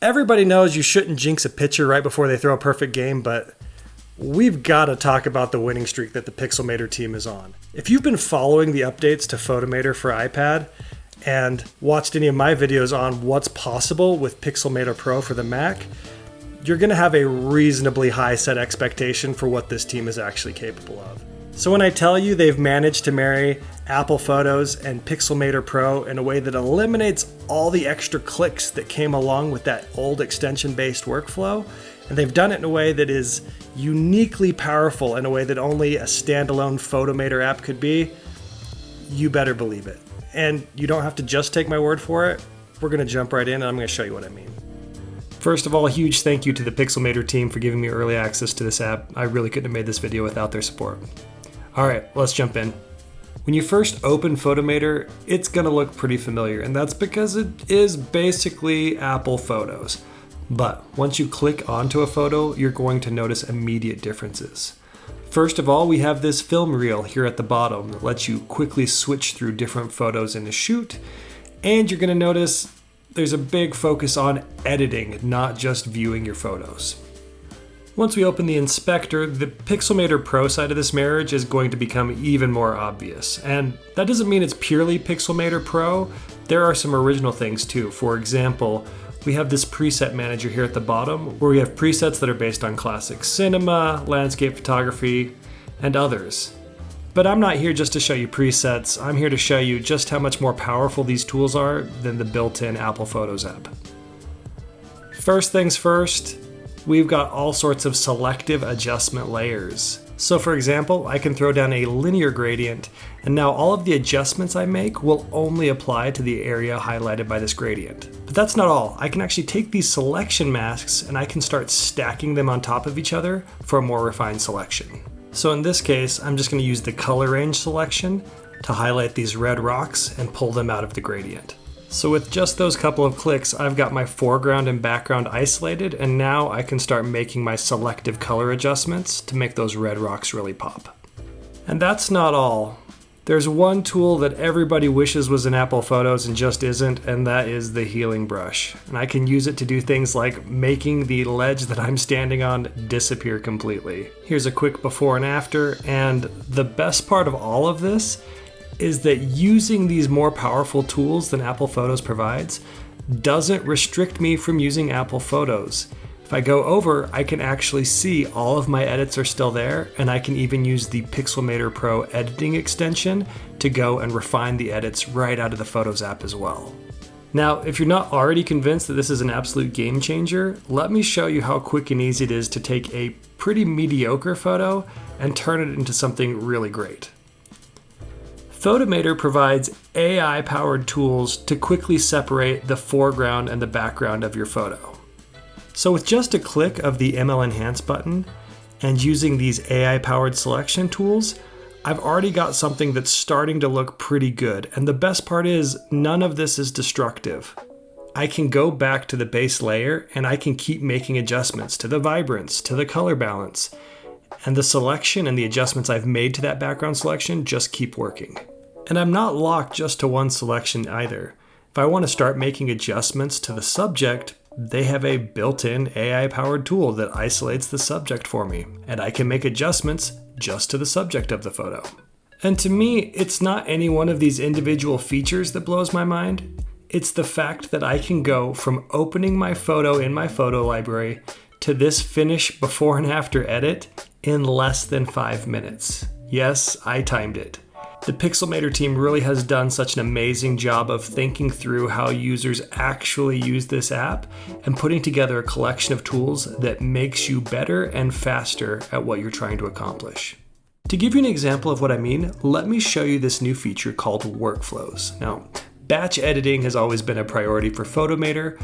Everybody knows you shouldn't jinx a pitcher right before they throw a perfect game, but we've got to talk about the winning streak that the Pixelmator team is on. If you've been following the updates to Photomator for iPad and watched any of my videos on what's possible with Pixelmator Pro for the Mac, you're going to have a reasonably high set expectation for what this team is actually capable of. So when I tell you they've managed to marry Apple Photos and Pixelmator Pro in a way that eliminates all the extra clicks that came along with that old extension-based workflow, and they've done it in a way that is uniquely powerful in a way that only a standalone Photomator app could be, you better believe it. And you don't have to just take my word for it. We're going to jump right in and I'm going to show you what I mean. First of all, a huge thank you to the Pixelmator team for giving me early access to this app. I really couldn't have made this video without their support. Alright, let's jump in. When you first open Photomator, it's going to look pretty familiar, and that's because it is basically Apple Photos. But once you click onto a photo, you're going to notice immediate differences. First of all, we have this film reel here at the bottom that lets you quickly switch through different photos in a shoot, and you're going to notice there's a big focus on editing, not just viewing your photos. Once we open the inspector, the Pixelmator Pro side of this marriage is going to become even more obvious. And that doesn't mean it's purely Pixelmator Pro. There are some original things too. For example, we have this preset manager here at the bottom where we have presets that are based on classic cinema, landscape photography, and others. But I'm not here just to show you presets. I'm here to show you just how much more powerful these tools are than the built-in Apple Photos app. First things first, we've got all sorts of selective adjustment layers. So for example, I can throw down a linear gradient, and now all of the adjustments I make will only apply to the area highlighted by this gradient. But that's not all. I can actually take these selection masks and I can start stacking them on top of each other for a more refined selection. So in this case, I'm just going to use the color range selection to highlight these red rocks and pull them out of the gradient. So with just those couple of clicks, I've got my foreground and background isolated, and now I can start making my selective color adjustments to make those red rocks really pop. And that's not all. There's one tool that everybody wishes was in Apple Photos and just isn't, and that is the healing brush. And I can use it to do things like making the ledge that I'm standing on disappear completely. Here's a quick before and after, and the best part of all of this is that using these more powerful tools than Apple Photos provides doesn't restrict me from using Apple Photos. If I go over, I can actually see all of my edits are still there, and I can even use the Pixelmator Pro editing extension to go and refine the edits right out of the Photos app as well. Now, if you're not already convinced that this is an absolute game changer, let me show you how quick and easy it is to take a pretty mediocre photo and turn it into something really great. Photomator provides AI-powered tools to quickly separate the foreground and the background of your photo. So with just a click of the ML Enhance button and using these AI-powered selection tools, I've already got something that's starting to look pretty good. And the best part is, none of this is destructive. I can go back to the base layer and I can keep making adjustments to the vibrance, to the color balance, and the selection and the adjustments I've made to that background selection just keep working. And I'm not locked just to one selection either. If I want to start making adjustments to the subject, they have a built-in AI-powered tool that isolates the subject for me, and I can make adjustments just to the subject of the photo. And to me, it's not any one of these individual features that blows my mind. It's the fact that I can go from opening my photo in my photo library to this finish before and after edit in less than 5 minutes. Yes, I timed it. The Pixelmator team really has done such an amazing job of thinking through how users actually use this app and putting together a collection of tools that makes you better and faster at what you're trying to accomplish. To give you an example of what I mean, let me show you this new feature called workflows. Now, batch editing has always been a priority for Photomator,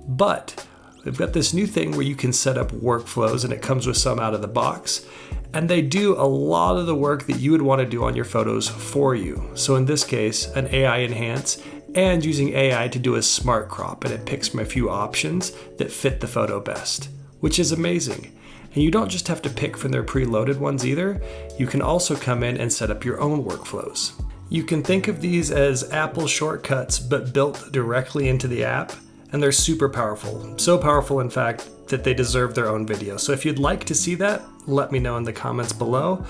but we've got this new thing where you can set up workflows, and it comes with some out of the box. And they do a lot of the work that you would want to do on your photos for you. So in this case, an AI enhance and using AI to do a smart crop, and it picks from a few options that fit the photo best, which is amazing. And you don't just have to pick from their preloaded ones either. You can also come in and set up your own workflows. You can think of these as Apple shortcuts, but built directly into the app. and they're super powerful. So powerful, in fact, that they deserve their own video. So if you'd like to see that, let me know in the comments below.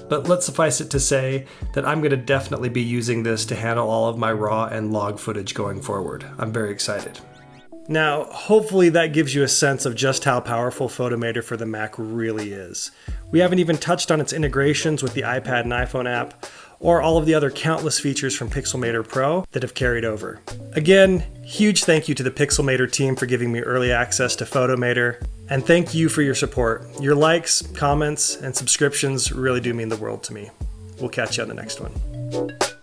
But let's suffice it to say that I'm going to definitely be using this to handle all of my raw and log footage going forward. I'm very excited. Now, hopefully that gives you a sense of just how powerful Photomator for the Mac really is. We haven't even touched on its integrations with the iPad and iPhone app, or all of the other countless features from Pixelmator Pro that have carried over. Again, huge thank you to the Pixelmator team for giving me early access to Photomator, and thank you for your support. Your likes, comments, and subscriptions really do mean the world to me. We'll catch you on the next one.